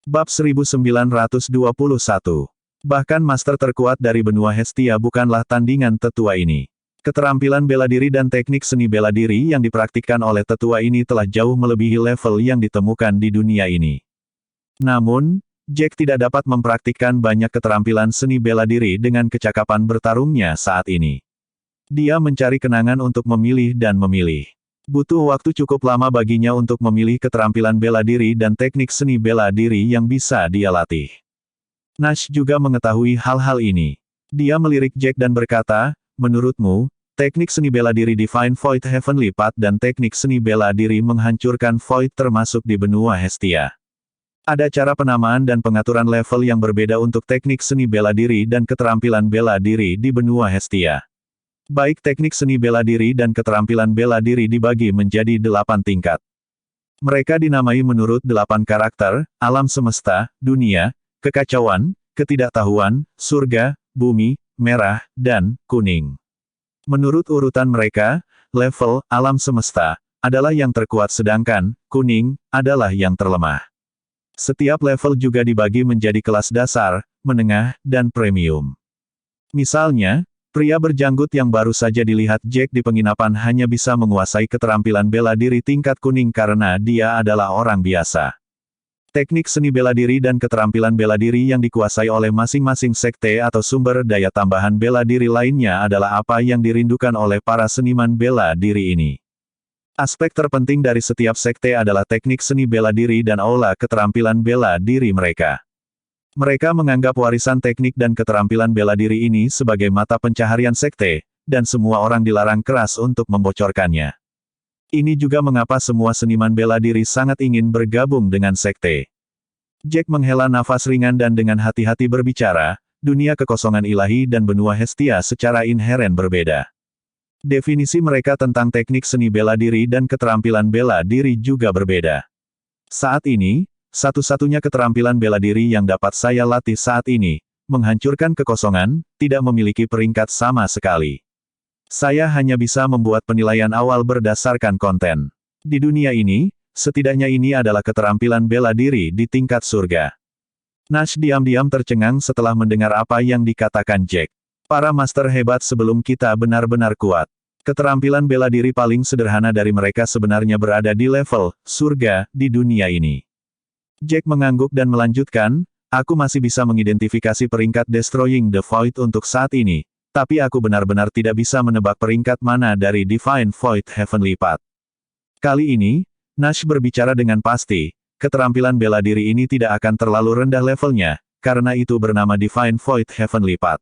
Bab 1921. Bahkan master terkuat dari benua Hestia bukanlah tandingan tetua ini. Keterampilan bela diri dan teknik seni bela diri yang dipraktikkan oleh tetua ini telah jauh melebihi level yang ditemukan di dunia ini. Namun, Jack tidak dapat mempraktikkan banyak keterampilan seni bela diri dengan kecakapan bertarungnya saat ini. Dia mencari kenangan untuk memilih dan memilih. Butuh waktu cukup lama baginya untuk memilih keterampilan bela diri dan teknik seni bela diri yang bisa dia latih. Nash juga mengetahui hal-hal ini. Dia melirik Jack dan berkata, menurutmu, teknik seni bela diri Divine Void Heavenly Path dan teknik seni bela diri menghancurkan Void termasuk di benua Hestia. Ada cara penamaan dan pengaturan level yang berbeda untuk teknik seni bela diri dan keterampilan bela diri di benua Hestia. Baik teknik seni bela diri dan keterampilan bela diri dibagi menjadi 8 tingkat. Mereka dinamai menurut 8 karakter, alam semesta, dunia, kekacauan, ketidaktahuan, surga, bumi, merah, dan kuning. Menurut urutan mereka, level alam semesta adalah yang terkuat sedangkan kuning adalah yang terlemah. Setiap level juga dibagi menjadi kelas dasar, menengah, dan premium. Misalnya, pria berjanggut yang baru saja dilihat Jack di penginapan hanya bisa menguasai keterampilan bela diri tingkat kuning karena dia adalah orang biasa. Teknik seni bela diri dan keterampilan bela diri yang dikuasai oleh masing-masing sekte atau sumber daya tambahan bela diri lainnya adalah apa yang dirindukan oleh para seniman bela diri ini. Aspek terpenting dari setiap sekte adalah teknik seni bela diri dan aula keterampilan bela diri mereka. Mereka menganggap warisan teknik dan keterampilan bela diri ini sebagai mata pencaharian sekte, dan semua orang dilarang keras untuk membocorkannya. Ini juga mengapa semua seniman bela diri sangat ingin bergabung dengan sekte. Jack menghela nafas ringan dan dengan hati-hati berbicara, dunia kekosongan ilahi dan benua Hestia secara inheren berbeda. Definisi mereka tentang teknik seni bela diri dan keterampilan bela diri juga berbeda. Saat ini, satu-satunya keterampilan bela diri yang dapat saya latih saat ini, menghancurkan kekosongan, tidak memiliki peringkat sama sekali. Saya hanya bisa membuat penilaian awal berdasarkan konten. Di dunia ini, setidaknya ini adalah keterampilan bela diri di tingkat surga. Nash diam-diam tercengang setelah mendengar apa yang dikatakan Jack. Para master hebat sebelum kita benar-benar kuat. Keterampilan bela diri paling sederhana dari mereka sebenarnya berada di level surga di dunia ini. Jack mengangguk dan melanjutkan, aku masih bisa mengidentifikasi peringkat Destroying the Void untuk saat ini, tapi aku benar-benar tidak bisa menebak peringkat mana dari Divine Void Heavenly Path. Kali ini, Nash berbicara dengan pasti, keterampilan bela diri ini tidak akan terlalu rendah levelnya, karena itu bernama Divine Void Heavenly Path.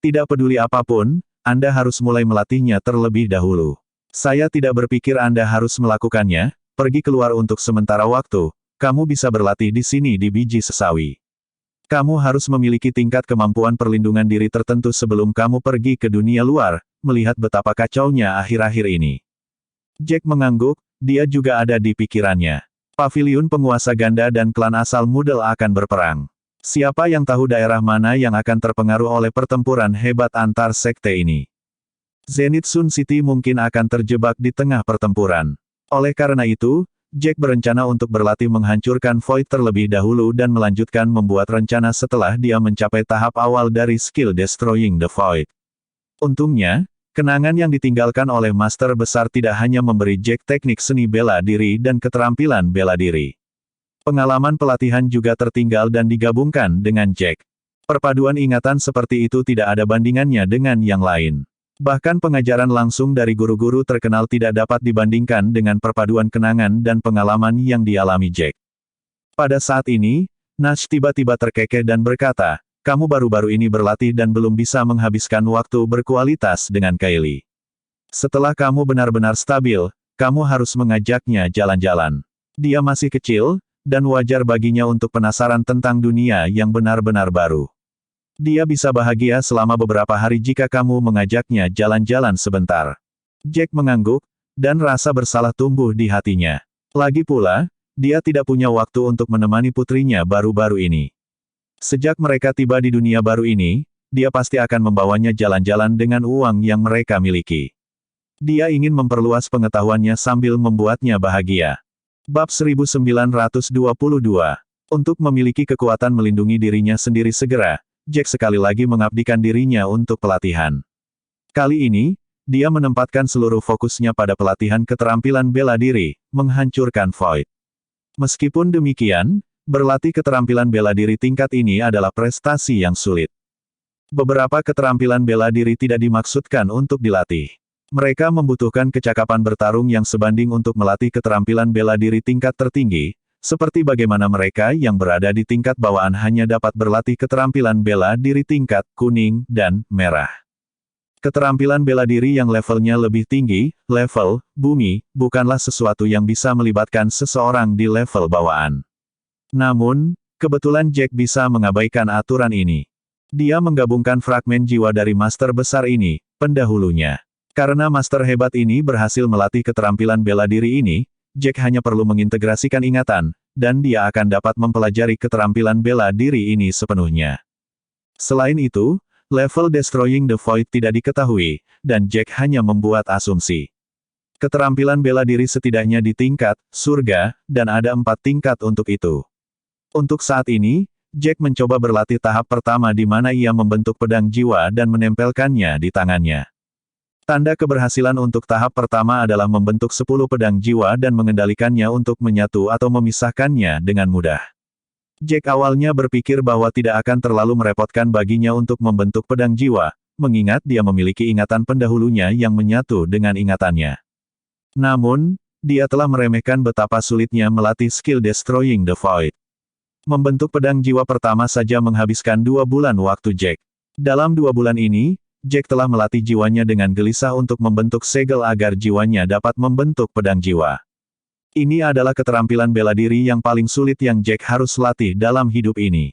Tidak peduli apapun, Anda harus mulai melatihnya terlebih dahulu. Saya tidak berpikir Anda harus melakukannya, pergi keluar untuk sementara waktu, kamu bisa berlatih di sini di biji sesawi. Kamu harus memiliki tingkat kemampuan perlindungan diri tertentu sebelum kamu pergi ke dunia luar, melihat betapa kacaunya akhir-akhir ini. Jack mengangguk, dia juga ada di pikirannya. Paviliun penguasa ganda dan klan asal Mudel akan berperang. Siapa yang tahu daerah mana yang akan terpengaruh oleh pertempuran hebat antar sekte ini? Zenith Sun City mungkin akan terjebak di tengah pertempuran. Oleh karena itu, Jack berencana untuk berlatih menghancurkan Void terlebih dahulu dan melanjutkan membuat rencana setelah dia mencapai tahap awal dari skill Destroying the Void. Untungnya, kenangan yang ditinggalkan oleh Master Besar tidak hanya memberi Jack teknik seni bela diri dan keterampilan bela diri. Pengalaman pelatihan juga tertinggal dan digabungkan dengan Jack. Perpaduan ingatan seperti itu tidak ada bandingannya dengan yang lain. Bahkan pengajaran langsung dari guru-guru terkenal tidak dapat dibandingkan dengan perpaduan kenangan dan pengalaman yang dialami Jack. Pada saat ini, Nash tiba-tiba terkekeh dan berkata, kamu baru-baru ini berlatih dan belum bisa menghabiskan waktu berkualitas dengan Kylie. Setelah kamu benar-benar stabil, kamu harus mengajaknya jalan-jalan. Dia masih kecil, dan wajar baginya untuk penasaran tentang dunia yang benar-benar baru. Dia bisa bahagia selama beberapa hari jika kamu mengajaknya jalan-jalan sebentar. Jack mengangguk, dan rasa bersalah tumbuh di hatinya. Lagi pula, dia tidak punya waktu untuk menemani putrinya baru-baru ini. Sejak mereka tiba di dunia baru ini, dia pasti akan membawanya jalan-jalan dengan uang yang mereka miliki. Dia ingin memperluas pengetahuannya sambil membuatnya bahagia. Bab 1922. Untuk memiliki kekuatan melindungi dirinya sendiri segera, Jack sekali lagi mengabdikan dirinya untuk pelatihan. Kali ini, dia menempatkan seluruh fokusnya pada pelatihan keterampilan bela diri, menghancurkan Void. Meskipun demikian, berlatih keterampilan bela diri tingkat ini adalah prestasi yang sulit. Beberapa keterampilan bela diri tidak dimaksudkan untuk dilatih. Mereka membutuhkan kecakapan bertarung yang sebanding untuk melatih keterampilan bela diri tingkat tertinggi, seperti bagaimana mereka yang berada di tingkat bawaan hanya dapat berlatih keterampilan bela diri tingkat kuning dan merah. Keterampilan bela diri yang levelnya lebih tinggi, level bumi, bukanlah sesuatu yang bisa melibatkan seseorang di level bawaan. Namun, kebetulan Jack bisa mengabaikan aturan ini. Dia menggabungkan fragmen jiwa dari master besar ini, pendahulunya. Karena master hebat ini berhasil melatih keterampilan bela diri ini, Jack hanya perlu mengintegrasikan ingatan, dan dia akan dapat mempelajari keterampilan bela diri ini sepenuhnya. Selain itu, level Destroying the Void tidak diketahui, dan Jack hanya membuat asumsi. Keterampilan bela diri setidaknya di tingkat surga, dan ada 4 tingkat untuk itu. Untuk saat ini, Jack mencoba berlatih tahap pertama di mana ia membentuk pedang jiwa dan menempelkannya di tangannya. Tanda keberhasilan untuk tahap pertama adalah membentuk 10 pedang jiwa dan mengendalikannya untuk menyatu atau memisahkannya dengan mudah. Jack awalnya berpikir bahwa tidak akan terlalu merepotkan baginya untuk membentuk pedang jiwa, mengingat dia memiliki ingatan pendahulunya yang menyatu dengan ingatannya. Namun, dia telah meremehkan betapa sulitnya melatih skill Destroying the Void. Membentuk pedang jiwa pertama saja menghabiskan 2 bulan waktu Jack. Dalam 2 bulan ini, Jack telah melatih jiwanya dengan gelisah untuk membentuk segel agar jiwanya dapat membentuk pedang jiwa. Ini adalah keterampilan bela diri yang paling sulit yang Jack harus latih dalam hidup ini.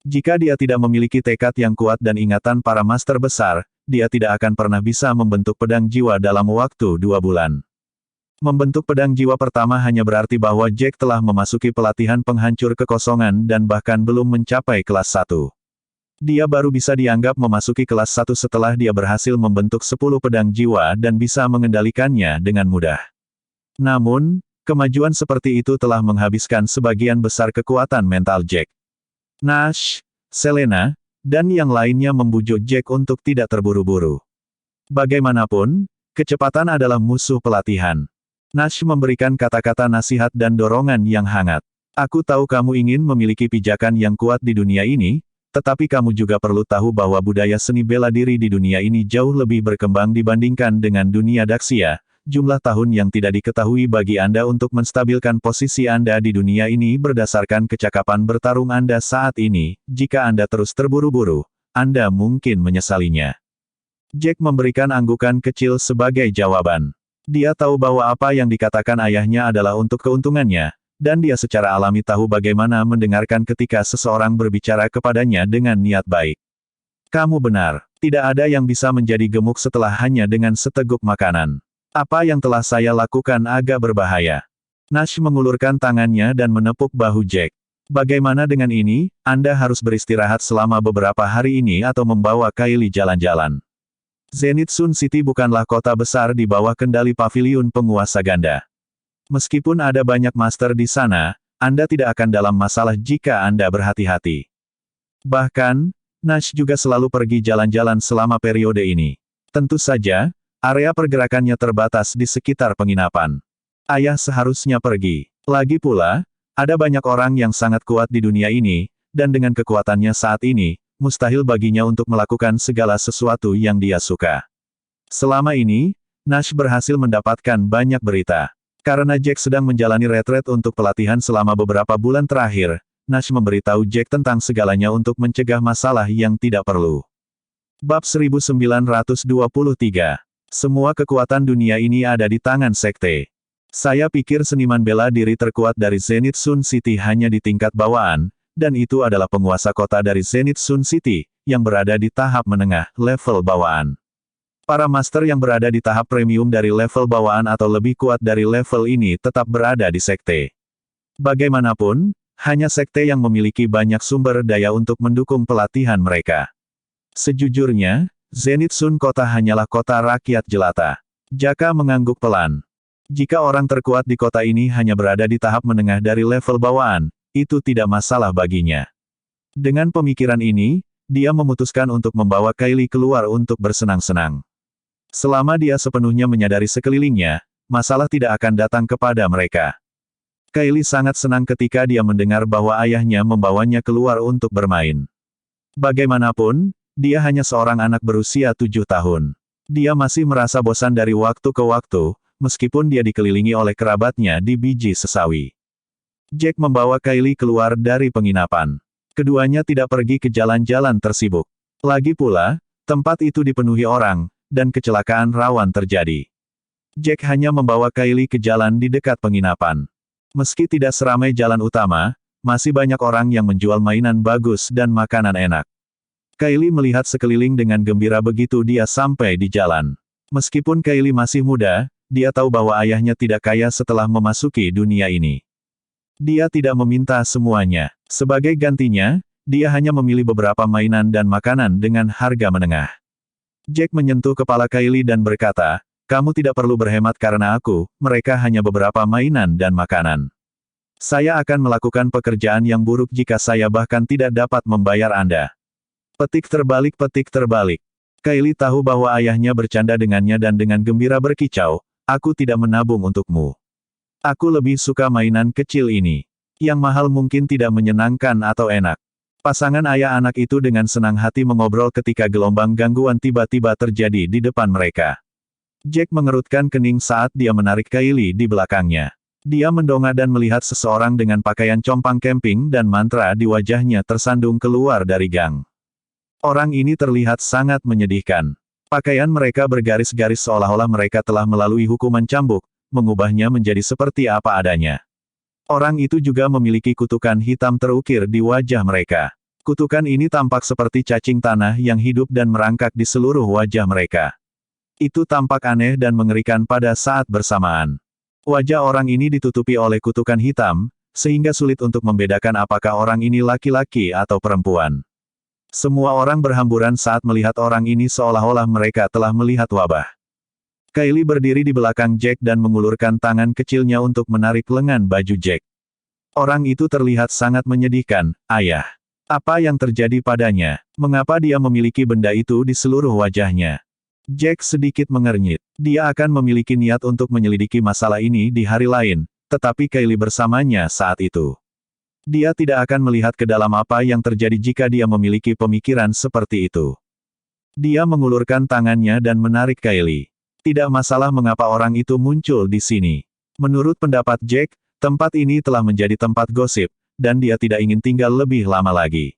Jika dia tidak memiliki tekad yang kuat dan ingatan para master besar, dia tidak akan pernah bisa membentuk pedang jiwa dalam waktu 2 bulan. Membentuk pedang jiwa pertama hanya berarti bahwa Jack telah memasuki pelatihan penghancur kekosongan dan bahkan belum mencapai kelas 1. Dia baru bisa dianggap memasuki kelas 1 setelah dia berhasil membentuk 10 pedang jiwa dan bisa mengendalikannya dengan mudah. Namun, kemajuan seperti itu telah menghabiskan sebagian besar kekuatan mental Jack. Nash, Selena, dan yang lainnya membujuk Jack untuk tidak terburu-buru. Bagaimanapun, kecepatan adalah musuh pelatihan. Nash memberikan kata-kata nasihat dan dorongan yang hangat. Aku tahu kamu ingin memiliki pijakan yang kuat di dunia ini, tetapi kamu juga perlu tahu bahwa budaya seni bela diri di dunia ini jauh lebih berkembang dibandingkan dengan dunia Daxia. Jumlah tahun yang tidak diketahui bagi Anda untuk menstabilkan posisi Anda di dunia ini berdasarkan kecakapan bertarung Anda saat ini. Jika Anda terus terburu-buru, Anda mungkin menyesalinya. Jack memberikan anggukan kecil sebagai jawaban. Dia tahu bahwa apa yang dikatakan ayahnya adalah untuk keuntungannya, dan dia secara alami tahu bagaimana mendengarkan ketika seseorang berbicara kepadanya dengan niat baik. Kamu benar, tidak ada yang bisa menjadi gemuk setelah hanya dengan seteguk makanan. Apa yang telah saya lakukan agak berbahaya. Nash mengulurkan tangannya dan menepuk bahu Jack. Bagaimana dengan ini, Anda harus beristirahat selama beberapa hari ini atau membawa Kylie jalan-jalan. Zenith Sun City bukanlah kota besar di bawah kendali paviliun penguasa ganda. Meskipun ada banyak master di sana, Anda tidak akan dalam masalah jika Anda berhati-hati. Bahkan, Nash juga selalu pergi jalan-jalan selama periode ini. Tentu saja, area pergerakannya terbatas di sekitar penginapan. Ayah seharusnya pergi. Lagi pula, ada banyak orang yang sangat kuat di dunia ini, dan dengan kekuatannya saat ini, mustahil baginya untuk melakukan segala sesuatu yang dia suka. Selama ini, Nash berhasil mendapatkan banyak berita. Karena Jack sedang menjalani retret untuk pelatihan selama beberapa bulan terakhir, Nash memberitahu Jack tentang segalanya untuk mencegah masalah yang tidak perlu. Bab 1923. Semua kekuatan dunia ini ada di tangan sekte. Saya pikir seniman bela diri terkuat dari Zenith Sun City hanya di tingkat bawaan, dan itu adalah penguasa kota dari Zenith Sun City, yang berada di tahap menengah, level bawaan. Para master yang berada di tahap premium dari level bawaan atau lebih kuat dari level ini tetap berada di sekte. Bagaimanapun, hanya sekte yang memiliki banyak sumber daya untuk mendukung pelatihan mereka. Sejujurnya, Zenith Sun Kota hanyalah kota rakyat jelata. Jaka mengangguk pelan. Jika orang terkuat di kota ini hanya berada di tahap menengah dari level bawaan, itu tidak masalah baginya. Dengan pemikiran ini, dia memutuskan untuk membawa Kylie keluar untuk bersenang-senang. Selama dia sepenuhnya menyadari sekelilingnya, masalah tidak akan datang kepada mereka. Kylie sangat senang ketika dia mendengar bahwa ayahnya membawanya keluar untuk bermain. Bagaimanapun, dia hanya seorang anak berusia 7 tahun. Dia masih merasa bosan dari waktu ke waktu, meskipun dia dikelilingi oleh kerabatnya di biji sesawi. Jack membawa Kylie keluar dari penginapan. Keduanya tidak pergi ke jalan-jalan tersibuk. Lagi pula, tempat itu dipenuhi orang, dan kecelakaan rawan terjadi. Jack hanya membawa Kylie ke jalan di dekat penginapan. Meski tidak seramai jalan utama, masih banyak orang yang menjual mainan bagus dan makanan enak. Kylie melihat sekeliling dengan gembira begitu dia sampai di jalan. Meskipun Kylie masih muda, dia tahu bahwa ayahnya tidak kaya setelah memasuki dunia ini. Dia tidak meminta semuanya. Sebagai gantinya, dia hanya memilih beberapa mainan dan makanan dengan harga menengah. Jack menyentuh kepala Kylie dan berkata, "Kamu tidak perlu berhemat karena aku, mereka hanya beberapa mainan dan makanan. Saya akan melakukan pekerjaan yang buruk jika saya bahkan tidak dapat membayar Anda." Petik terbalik. Kylie tahu bahwa ayahnya bercanda dengannya dan dengan gembira berkicau, "Aku tidak menabung untukmu. Aku lebih suka mainan kecil ini. Yang mahal mungkin tidak menyenangkan atau enak." Pasangan ayah anak itu dengan senang hati mengobrol ketika gelombang gangguan tiba-tiba terjadi di depan mereka. Jack mengerutkan kening saat dia menarik Kylie di belakangnya. Dia mendongak dan melihat seseorang dengan pakaian compang camping dan mantra di wajahnya tersandung keluar dari gang. Orang ini terlihat sangat menyedihkan. Pakaian mereka bergaris-garis seolah-olah mereka telah melalui hukuman cambuk, mengubahnya menjadi seperti apa adanya. Orang itu juga memiliki kutukan hitam terukir di wajah mereka. Kutukan ini tampak seperti cacing tanah yang hidup dan merangkak di seluruh wajah mereka. Itu tampak aneh dan mengerikan pada saat bersamaan. Wajah orang ini ditutupi oleh kutukan hitam, sehingga sulit untuk membedakan apakah orang ini laki-laki atau perempuan. Semua orang berhamburan saat melihat orang ini seolah-olah mereka telah melihat wabah. Kylie berdiri di belakang Jack dan mengulurkan tangan kecilnya untuk menarik lengan baju Jack. Orang itu terlihat sangat menyedihkan. "Ayah. Apa yang terjadi padanya? Mengapa dia memiliki benda itu di seluruh wajahnya?" Jack sedikit mengernyit. Dia akan memiliki niat untuk menyelidiki masalah ini di hari lain, tetapi Kylie bersamanya saat itu. Dia tidak akan melihat ke dalam apa yang terjadi jika dia memiliki pemikiran seperti itu. Dia mengulurkan tangannya dan menarik Kylie. Tidak masalah mengapa orang itu muncul di sini. Menurut pendapat Jack, tempat ini telah menjadi tempat gosip, dan dia tidak ingin tinggal lebih lama lagi.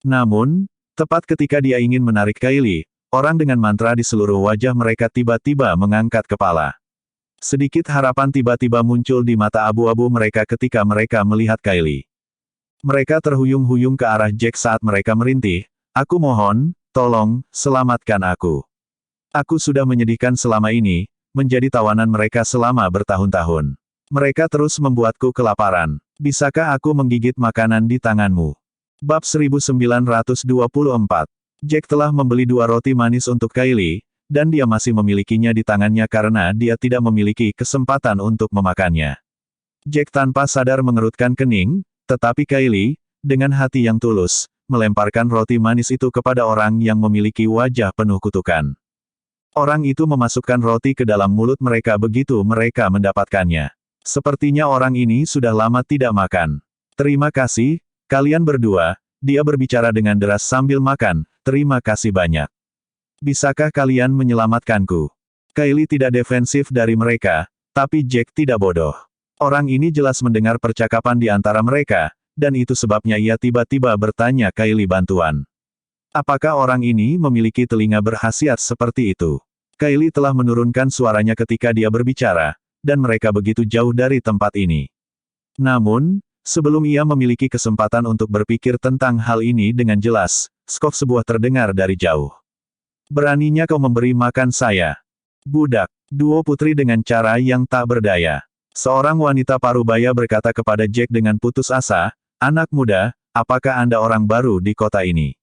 Namun, tepat ketika dia ingin menarik Kylie, orang dengan mantra di seluruh wajah mereka tiba-tiba mengangkat kepala. Sedikit harapan tiba-tiba muncul di mata abu-abu mereka ketika mereka melihat Kylie. Mereka terhuyung-huyung ke arah Jack saat mereka merintih, "Aku mohon, tolong, selamatkan aku. Aku sudah menyedihkan selama ini, menjadi tawanan mereka selama bertahun-tahun. Mereka terus membuatku kelaparan. Bisakah aku menggigit makanan di tanganmu?" Bab 1924. Jack telah membeli 2 roti manis untuk Kylie, dan dia masih memilikinya di tangannya karena dia tidak memiliki kesempatan untuk memakannya. Jack tanpa sadar mengerutkan kening, tetapi Kylie, dengan hati yang tulus, melemparkan roti manis itu kepada orang yang memiliki wajah penuh kutukan. Orang itu memasukkan roti ke dalam mulut mereka begitu mereka mendapatkannya. Sepertinya orang ini sudah lama tidak makan. "Terima kasih, kalian berdua," dia berbicara dengan deras sambil makan, "terima kasih banyak. Bisakah kalian menyelamatkanku?" Kylie tidak defensif dari mereka, tapi Jack tidak bodoh. Orang ini jelas mendengar percakapan di antara mereka, dan itu sebabnya ia tiba-tiba bertanya Kylie bantuan. Apakah orang ini memiliki telinga berkhasiat seperti itu? Kylie telah menurunkan suaranya ketika dia berbicara, dan mereka begitu jauh dari tempat ini. Namun, sebelum ia memiliki kesempatan untuk berpikir tentang hal ini dengan jelas, skok sebuah terdengar dari jauh. "Beraninya kau memberi makan saya, budak?" Duo putri dengan cara yang tak berdaya. Seorang wanita parubaya berkata kepada Jack dengan putus asa, "Anak muda, apakah Anda orang baru di kota ini?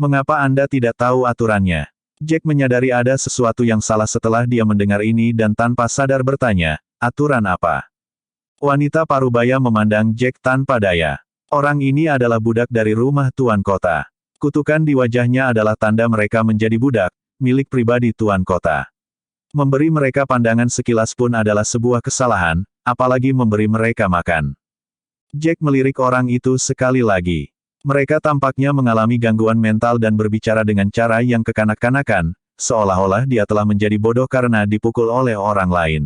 Mengapa Anda tidak tahu aturannya?" Jack menyadari ada sesuatu yang salah setelah dia mendengar ini dan tanpa sadar bertanya, "Aturan apa?" Wanita parubaya memandang Jack tanpa daya. Orang ini adalah budak dari rumah tuan kota. Kutukan di wajahnya adalah tanda mereka menjadi budak, milik pribadi tuan kota. Memberi mereka pandangan sekilas pun adalah sebuah kesalahan, apalagi memberi mereka makan. Jack melirik orang itu sekali lagi. Mereka tampaknya mengalami gangguan mental dan berbicara dengan cara yang kekanak-kanakan, seolah-olah dia telah menjadi bodoh karena dipukul oleh orang lain.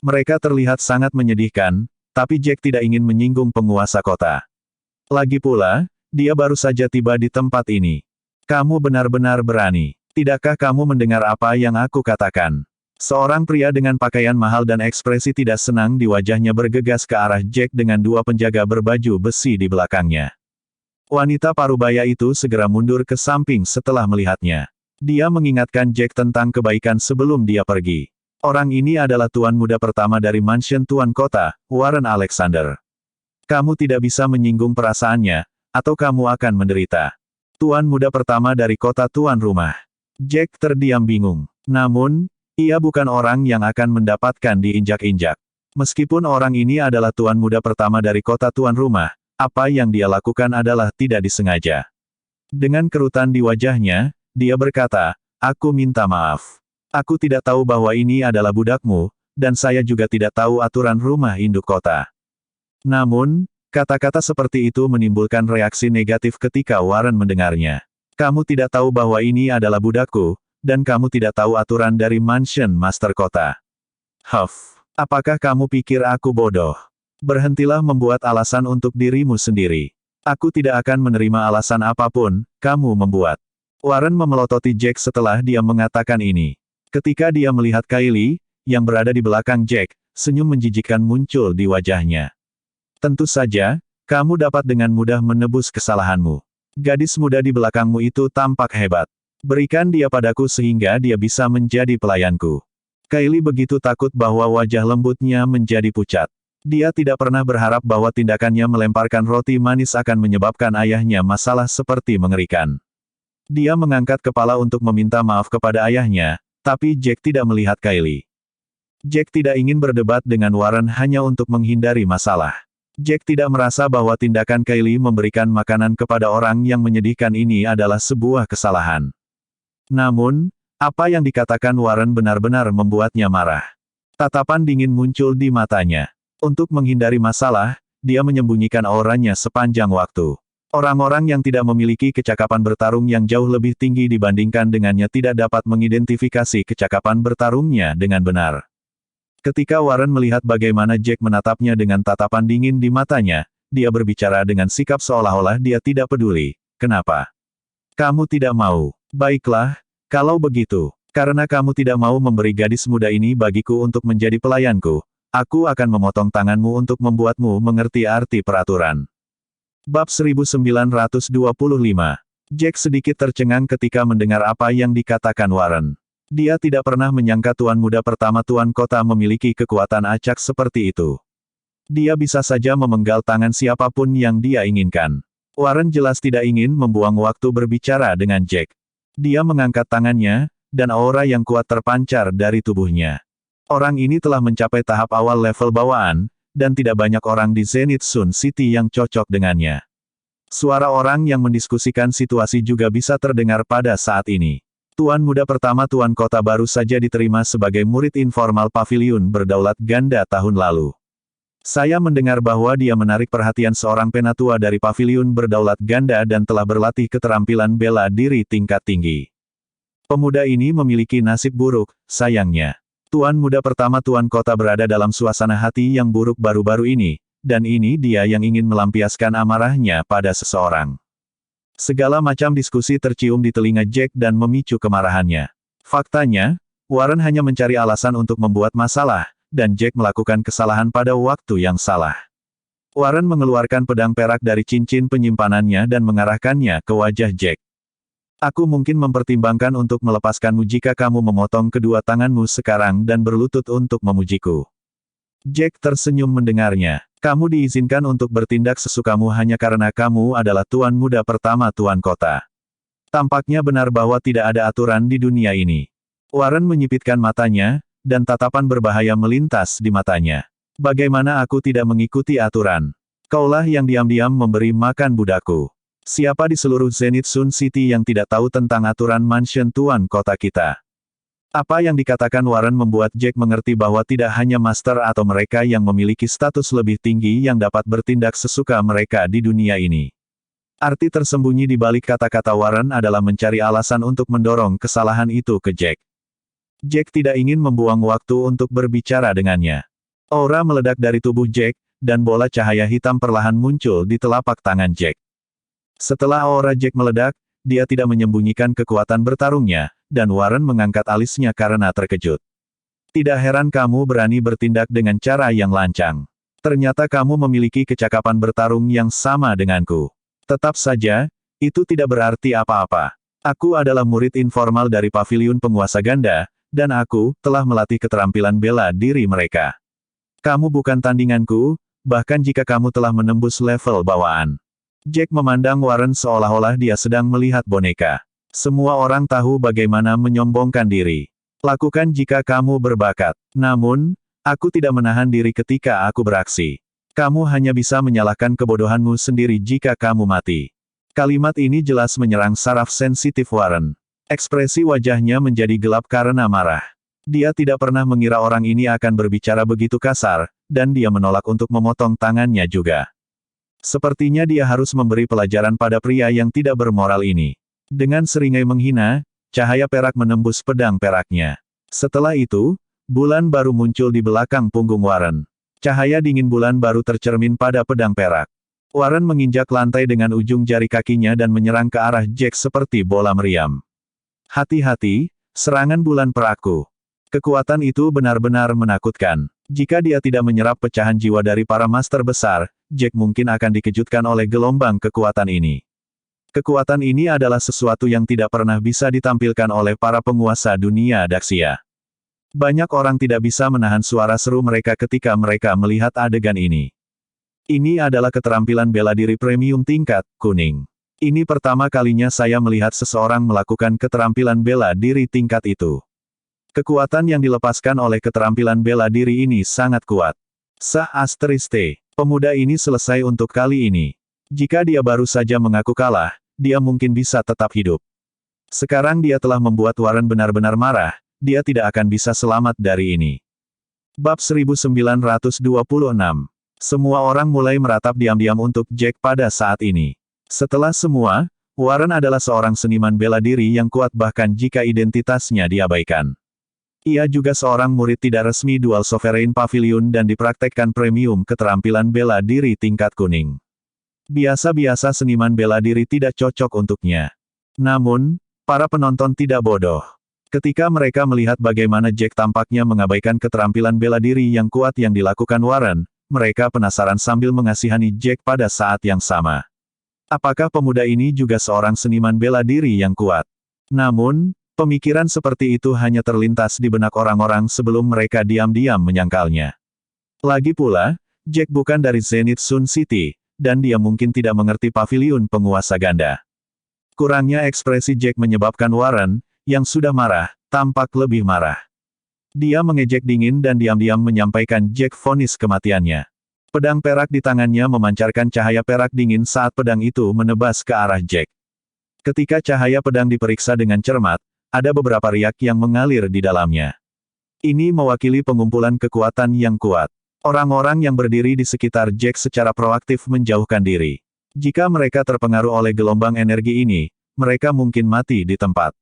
Mereka terlihat sangat menyedihkan, tapi Jack tidak ingin menyinggung penguasa kota. Lagi pula, dia baru saja tiba di tempat ini. Kamu benar-benar berani. Tidakkah kamu mendengar apa yang aku katakan? Seorang pria dengan pakaian mahal dan ekspresi tidak senang di wajahnya bergegas ke arah Jack dengan dua penjaga berbaju besi di belakangnya. Wanita parubaya itu segera mundur ke samping setelah melihatnya. Dia mengingatkan Jack tentang kebaikan sebelum dia pergi. Orang ini adalah tuan muda pertama dari mansion tuan kota, Warren Alexander. Kamu tidak bisa menyinggung perasaannya, atau kamu akan menderita. Tuan muda pertama dari kota tuan rumah. Jack terdiam bingung. Namun, ia bukan orang yang akan mendapatkan diinjak-injak. Meskipun orang ini adalah tuan muda pertama dari kota tuan rumah, apa yang dia lakukan adalah tidak disengaja. Dengan kerutan di wajahnya, dia berkata, "Aku minta maaf. Aku tidak tahu bahwa ini adalah budakmu, dan saya juga tidak tahu aturan rumah induk kota." Namun, kata-kata seperti itu menimbulkan reaksi negatif ketika Warren mendengarnya. Kamu tidak tahu bahwa ini adalah budakku, dan kamu tidak tahu aturan dari mansion master kota. Huff, apakah kamu pikir aku bodoh? Berhentilah membuat alasan untuk dirimu sendiri. Aku tidak akan menerima alasan apapun, kamu membuat. Warren memelototi Jack setelah dia mengatakan ini. Ketika dia melihat Kylie, yang berada di belakang Jack, senyum menjijikkan muncul di wajahnya. Tentu saja, kamu dapat dengan mudah menebus kesalahanmu. Gadis muda di belakangmu itu tampak hebat. Berikan dia padaku sehingga dia bisa menjadi pelayanku. Kylie begitu takut bahwa wajah lembutnya menjadi pucat. Dia tidak pernah berharap bahwa tindakannya melemparkan roti manis akan menyebabkan ayahnya masalah seperti mengerikan. Dia mengangkat kepala untuk meminta maaf kepada ayahnya, tapi Jack tidak melihat Kylie. Jack tidak ingin berdebat dengan Warren hanya untuk menghindari masalah. Jack tidak merasa bahwa tindakan Kylie memberikan makanan kepada orang yang menyedihkan ini adalah sebuah kesalahan. Namun, apa yang dikatakan Warren benar-benar membuatnya marah. Tatapan dingin muncul di matanya. Untuk menghindari masalah, dia menyembunyikan auranya sepanjang waktu. Orang-orang yang tidak memiliki kecakapan bertarung yang jauh lebih tinggi dibandingkan dengannya tidak dapat mengidentifikasi kecakapan bertarungnya dengan benar. Ketika Warren melihat bagaimana Jack menatapnya dengan tatapan dingin di matanya, dia berbicara dengan sikap seolah-olah dia tidak peduli. Kenapa? Kamu tidak mau. Baiklah, kalau begitu. Karena kamu tidak mau memberi gadis muda ini bagiku untuk menjadi pelayanku, aku akan memotong tanganmu untuk membuatmu mengerti arti peraturan. Bab 1925. Jack sedikit tercengang ketika mendengar apa yang dikatakan Warren. Dia tidak pernah menyangka tuan muda pertama tuan kota memiliki kekuatan acak seperti itu. Dia bisa saja memenggal tangan siapapun yang dia inginkan. Warren jelas tidak ingin membuang waktu berbicara dengan Jack. Dia mengangkat tangannya, dan aura yang kuat terpancar dari tubuhnya. Orang ini telah mencapai tahap awal level bawaan, dan tidak banyak orang di Zenith Sun City yang cocok dengannya. Suara orang yang mendiskusikan situasi juga bisa terdengar pada saat ini. Tuan muda pertama tuan kota baru saja diterima sebagai murid informal Paviliun Berdaulat Ganda tahun lalu. Saya mendengar bahwa dia menarik perhatian seorang penatua dari Paviliun Berdaulat Ganda dan telah berlatih keterampilan bela diri tingkat tinggi. Pemuda ini memiliki nasib buruk, sayangnya. Tuan muda pertama tuan kota berada dalam suasana hati yang buruk baru-baru ini, dan ini dia yang ingin melampiaskan amarahnya pada seseorang. Segala macam diskusi tercium di telinga Jack dan memicu kemarahannya. Faktanya, Warren hanya mencari alasan untuk membuat masalah, dan Jack melakukan kesalahan pada waktu yang salah. Warren mengeluarkan pedang perak dari cincin penyimpanannya dan mengarahkannya ke wajah Jack. Aku mungkin mempertimbangkan untuk melepaskanmu jika kamu memotong kedua tanganmu sekarang dan berlutut untuk memujiku. Jack tersenyum mendengarnya. Kamu diizinkan untuk bertindak sesukamu hanya karena kamu adalah tuan muda pertama tuan kota. Tampaknya benar bahwa tidak ada aturan di dunia ini. Warren menyipitkan matanya, dan tatapan berbahaya melintas di matanya. Bagaimana aku tidak mengikuti aturan? Kaulah yang diam-diam memberi makan budakku. Siapa di seluruh Zenith Sun City yang tidak tahu tentang aturan mansion tuan kota kita? Apa yang dikatakan Warren membuat Jack mengerti bahwa tidak hanya master atau mereka yang memiliki status lebih tinggi yang dapat bertindak sesuka mereka di dunia ini. Arti tersembunyi di balik kata-kata Warren adalah mencari alasan untuk mendorong kesalahan itu ke Jack. Jack tidak ingin membuang waktu untuk berbicara dengannya. Aura meledak dari tubuh Jack, dan bola cahaya hitam perlahan muncul di telapak tangan Jack. Setelah aura Jack meledak, dia tidak menyembunyikan kekuatan bertarungnya, dan Warren mengangkat alisnya karena terkejut. Tidak heran kamu berani bertindak dengan cara yang lancang. Ternyata kamu memiliki kecakapan bertarung yang sama denganku. Tetap saja, itu tidak berarti apa-apa. Aku adalah murid informal dari Paviliun Penguasa Ganda, dan aku telah melatih keterampilan bela diri mereka. Kamu bukan tandinganku, bahkan jika kamu telah menembus level bawaan. Jack memandang Warren seolah-olah dia sedang melihat boneka. Semua orang tahu bagaimana menyombongkan diri. Lakukan jika kamu berbakat. Namun, aku tidak menahan diri ketika aku beraksi. Kamu hanya bisa menyalahkan kebodohanmu sendiri jika kamu mati. Kalimat ini jelas menyerang saraf sensitif Warren. Ekspresi wajahnya menjadi gelap karena marah. Dia tidak pernah mengira orang ini akan berbicara begitu kasar, dan dia menolak untuk memotong tangannya juga. Sepertinya dia harus memberi pelajaran pada pria yang tidak bermoral ini. Dengan seringai menghina, cahaya perak menembus pedang peraknya. Setelah itu, bulan baru muncul di belakang punggung Warren. Cahaya dingin bulan baru tercermin pada pedang perak. Warren menginjak lantai dengan ujung jari kakinya dan menyerang ke arah Jack seperti bola meriam. Hati-hati, serangan bulan perakku. Kekuatan itu benar-benar menakutkan. Jika dia tidak menyerap pecahan jiwa dari para master besar, Jack mungkin akan dikejutkan oleh gelombang kekuatan ini. Kekuatan ini adalah sesuatu yang tidak pernah bisa ditampilkan oleh para penguasa dunia Daxia. Banyak orang tidak bisa menahan suara seru mereka ketika mereka melihat adegan ini. Ini adalah keterampilan bela diri premium tingkat kuning. Ini pertama kalinya saya melihat seseorang melakukan keterampilan bela diri tingkat itu. Kekuatan yang dilepaskan oleh keterampilan bela diri ini sangat kuat. Pemuda ini selesai untuk kali ini. Jika dia baru saja mengaku kalah, dia mungkin bisa tetap hidup. Sekarang dia telah membuat Warren benar-benar marah, dia tidak akan bisa selamat dari ini. Bab 1926. Semua orang mulai meratap diam-diam untuk Jack pada saat ini. Setelah semua, Warren adalah seorang seniman bela diri yang kuat bahkan jika identitasnya diabaikan. Ia juga seorang murid tidak resmi Dual Sovereign Pavilion dan dipraktekkan premium keterampilan bela diri tingkat kuning. Biasa-biasa seniman bela diri tidak cocok untuknya. Namun, para penonton tidak bodoh. Ketika mereka melihat bagaimana Jack tampaknya mengabaikan keterampilan bela diri yang kuat yang dilakukan Warren, mereka penasaran sambil mengasihani Jack pada saat yang sama. Apakah pemuda ini juga seorang seniman bela diri yang kuat? Namun, pemikiran seperti itu hanya terlintas di benak orang-orang sebelum mereka diam-diam menyangkalnya. Lagi pula, Jack bukan dari Zenith Sun City, dan dia mungkin tidak mengerti Paviliun Penguasa Ganda. Kurangnya ekspresi Jack menyebabkan Warren, yang sudah marah, tampak lebih marah. Dia mengejek dingin dan diam-diam menyampaikan Jack vonis kematiannya. Pedang perak di tangannya memancarkan cahaya perak dingin saat pedang itu menebas ke arah Jack. Ketika cahaya pedang diperiksa dengan cermat, ada beberapa riak yang mengalir di dalamnya. Ini mewakili pengumpulan kekuatan yang kuat. Orang-orang yang berdiri di sekitar Jack secara proaktif menjauhkan diri. Jika mereka terpengaruh oleh gelombang energi ini, mereka mungkin mati di tempat.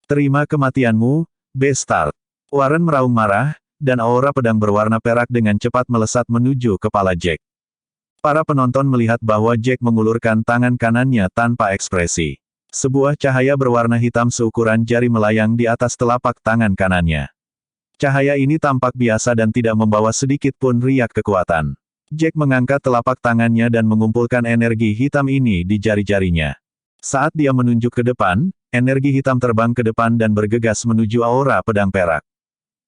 Terima kematianmu, Bastard. Warren meraung marah, dan aura pedang berwarna perak dengan cepat melesat menuju kepala Jack. Para penonton melihat bahwa Jack mengulurkan tangan kanannya tanpa ekspresi. Sebuah cahaya berwarna hitam seukuran jari melayang di atas telapak tangan kanannya. Cahaya ini tampak biasa dan tidak membawa sedikit pun riak kekuatan. Jack mengangkat telapak tangannya dan mengumpulkan energi hitam ini di jari-jarinya. Saat dia menunjuk ke depan, energi hitam terbang ke depan dan bergegas menuju aura pedang perak.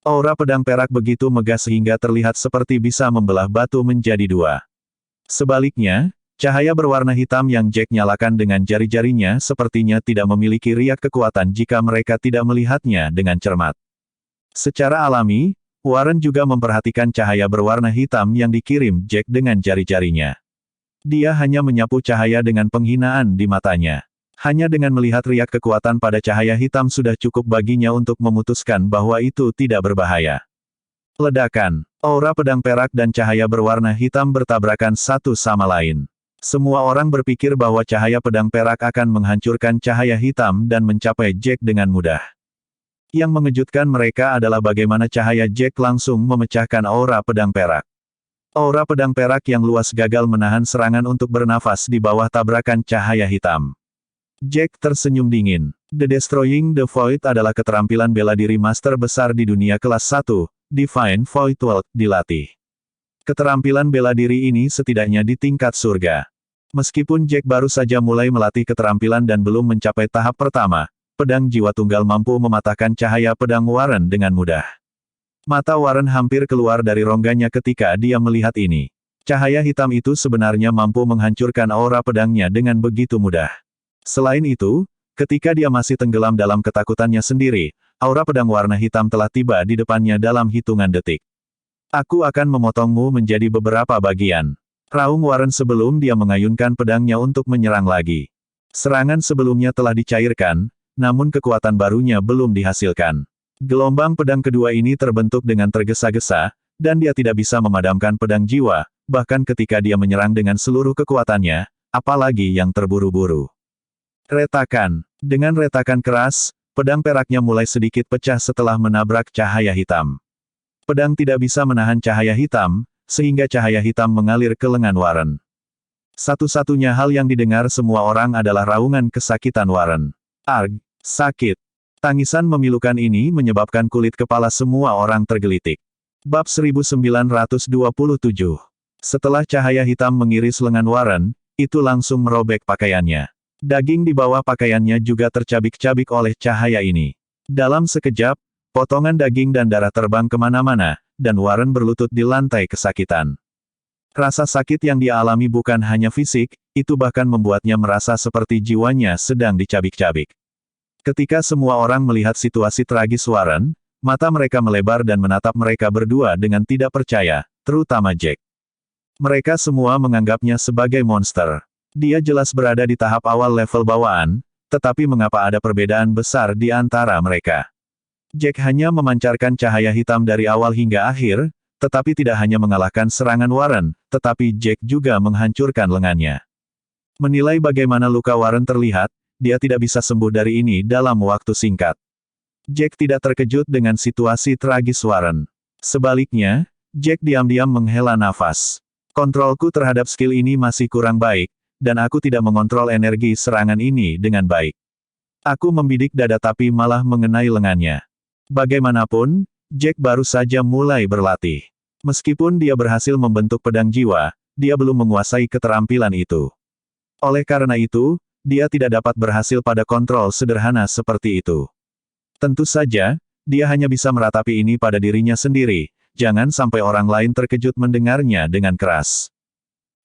Aura pedang perak begitu megah sehingga terlihat seperti bisa membelah batu menjadi dua. Sebaliknya, cahaya berwarna hitam yang Jack nyalakan dengan jari-jarinya sepertinya tidak memiliki riak kekuatan jika mereka tidak melihatnya dengan cermat. Secara alami, Warren juga memperhatikan cahaya berwarna hitam yang dikirim Jack dengan jari-jarinya. Dia hanya menyapu cahaya dengan penghinaan di matanya. Hanya dengan melihat riak kekuatan pada cahaya hitam sudah cukup baginya untuk memutuskan bahwa itu tidak berbahaya. Ledakan, aura pedang perak dan cahaya berwarna hitam bertabrakan satu sama lain. Semua orang berpikir bahwa cahaya pedang perak akan menghancurkan cahaya hitam dan mencapai Jack dengan mudah. Yang mengejutkan mereka adalah bagaimana cahaya Jack langsung memecahkan aura pedang perak. Aura pedang perak yang luas gagal menahan serangan untuk bernafas di bawah tabrakan cahaya hitam. Jack tersenyum dingin. The Destroying the Void adalah keterampilan bela diri master besar di dunia kelas 1, Divine Void World, dilatih. Keterampilan bela diri ini setidaknya di tingkat surga. Meskipun Jack baru saja mulai melatih keterampilan dan belum mencapai tahap pertama, pedang jiwa tunggal mampu mematahkan cahaya pedang Warren dengan mudah. Mata Warren hampir keluar dari rongganya ketika dia melihat ini. Cahaya hitam itu sebenarnya mampu menghancurkan aura pedangnya dengan begitu mudah. Selain itu, ketika dia masih tenggelam dalam ketakutannya sendiri, aura pedang warna hitam telah tiba di depannya dalam hitungan detik. Aku akan memotongmu menjadi beberapa bagian. Raung Warren sebelum dia mengayunkan pedangnya untuk menyerang lagi. Serangan sebelumnya telah dicairkan, namun kekuatan barunya belum dihasilkan. Gelombang pedang kedua ini terbentuk dengan tergesa-gesa, dan dia tidak bisa memadamkan pedang jiwa, bahkan ketika dia menyerang dengan seluruh kekuatannya, apalagi yang terburu-buru. Retakan. Dengan retakan keras, pedang peraknya mulai sedikit pecah setelah menabrak cahaya hitam. Pedang tidak bisa menahan cahaya hitam, sehingga cahaya hitam mengalir ke lengan Warren. Satu-satunya hal yang didengar semua orang adalah raungan kesakitan Warren. Arg! Sakit. Tangisan memilukan ini menyebabkan kulit kepala semua orang tergelitik. Bab 1927. Setelah cahaya hitam mengiris lengan Warren, itu langsung merobek pakaiannya. Daging di bawah pakaiannya juga tercabik-cabik oleh cahaya ini. Dalam sekejap, potongan daging dan darah terbang kemana-mana, dan Warren berlutut di lantai kesakitan. Rasa sakit yang dia alami bukan hanya fisik, itu bahkan membuatnya merasa seperti jiwanya sedang dicabik-cabik. Ketika semua orang melihat situasi tragis Warren, mata mereka melebar dan menatap mereka berdua dengan tidak percaya, terutama Jack. Mereka semua menganggapnya sebagai monster. Dia jelas berada di tahap awal level bawaan, tetapi mengapa ada perbedaan besar di antara mereka? Jack hanya memancarkan cahaya hitam dari awal hingga akhir, tetapi tidak hanya mengalahkan serangan Warren, tetapi Jack juga menghancurkan lengannya. Menilai bagaimana luka Warren terlihat, dia tidak bisa sembuh dari ini dalam waktu singkat. Jack tidak terkejut dengan situasi tragis Warren. Sebaliknya, Jack diam-diam menghela nafas. Kontrolku terhadap skill ini masih kurang baik, dan aku tidak mengontrol energi serangan ini dengan baik. Aku membidik dada tapi malah mengenai lengannya. Bagaimanapun, Jack baru saja mulai berlatih. Meskipun dia berhasil membentuk pedang jiwa, dia belum menguasai keterampilan itu. Oleh karena itu, dia tidak dapat berhasil pada kontrol sederhana seperti itu. Tentu saja, dia hanya bisa meratapi ini pada dirinya sendiri, jangan sampai orang lain terkejut mendengarnya dengan keras.